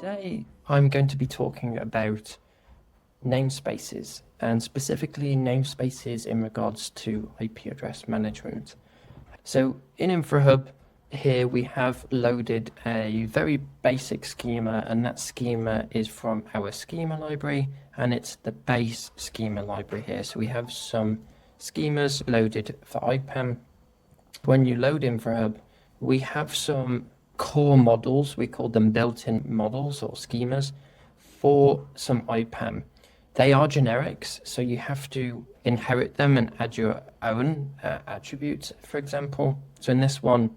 Today I'm going to be talking about namespaces, and specifically namespaces in regards to IP address management. So in Infrahub here we have loaded a very basic schema, and that schema is from our schema library, and it's the base schema library here. So we have some schemas loaded for IPAM. When you load Infrahub, we have some core models, we call them built-in models or schemas, for some IPAM. They are generics, so you have to inherit them and add your own attributes, for example. So in this one,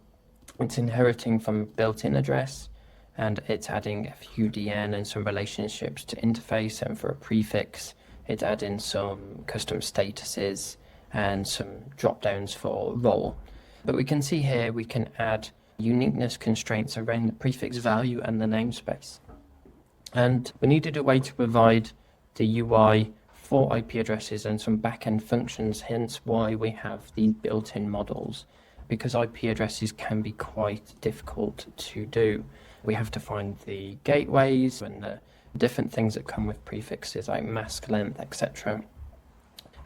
it's inheriting from built-in address, and it's adding a few DN and some relationships to interface, and for a prefix, it's adding some custom statuses and some drop-downs for role. But we can see here we can add uniqueness constraints around the prefix value and the namespace. And we needed a way to provide the UI for IP addresses and some backend functions, hence why we have these built-in models, because IP addresses can be quite difficult to do. We have to find the gateways and the different things that come with prefixes like mask length, etc.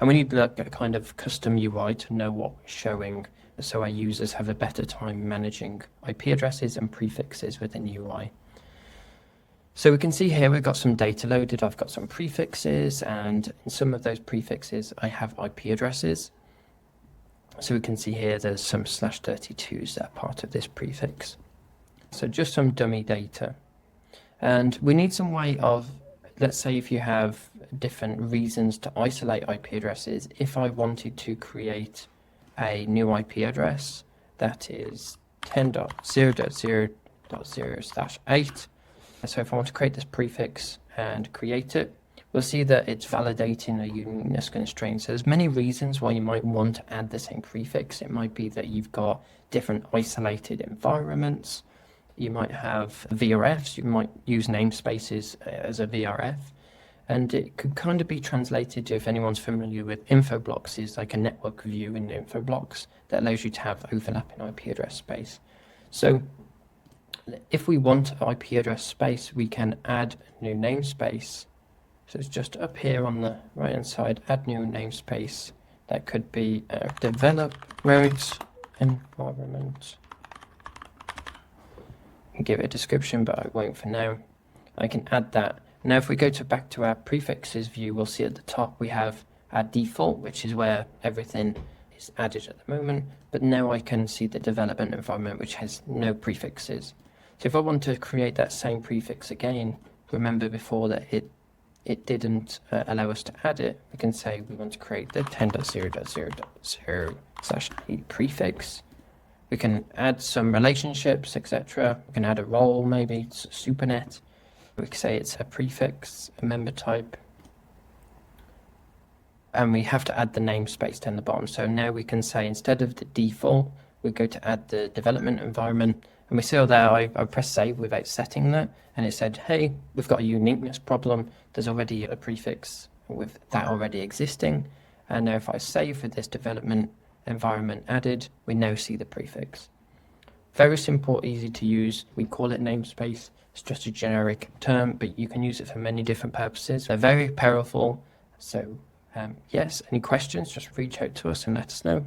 And we need a kind of custom UI to know what we're showing, so our users have a better time managing IP addresses and prefixes within UI. So we can see here we've got some data loaded. I've got some prefixes, and in some of those prefixes I have IP addresses. So we can see here there's some /32s that are part of this prefix. So just some dummy data. And we need some way of, let's say if you have different reasons to isolate IP addresses, if I wanted to create a new IP address that is 10.0.0.0/8. So if I want to create this prefix and create it, we'll see that it's validating a uniqueness constraint. So there's many reasons why you might want to add the same prefix. It might be that you've got different isolated environments. You might have VRFs. You might use namespaces as a VRF. And it could kind of be translated to, if anyone's familiar with info-blocks, is like a network view in info-blocks that allows you to have overlapping IP address space. So if we want IP address space, we can add a new namespace. So it's just up here on the right-hand side, add new namespace. That could be develop routes environment. Give it a description, but I won't for now. I can add that. Now if we go back to our prefixes view, we'll see at the top we have our default, which is where everything is added at the moment. But now I can see the development environment, which has no prefixes. So if I want to create that same prefix again, remember before that it didn't allow us to add it, we can say we want to create the 10.0.0.0/8 prefix. We can add some relationships, etc. We can add a role, maybe it's a supernet. We can say it's a prefix, a member type, and we have to add the namespace down the bottom. So now we can say instead of the default, we go to add the development environment, and we see there I press save without setting that, and it said, hey, we've got a uniqueness problem. There's already a prefix with that already existing, and now if I save with this development environment added, we now see the prefix. Very simple, easy to use. We call it namespace. It's just a generic term, but you can use it for many different purposes. They're very powerful. So yes, any questions, just reach out to us and let us know.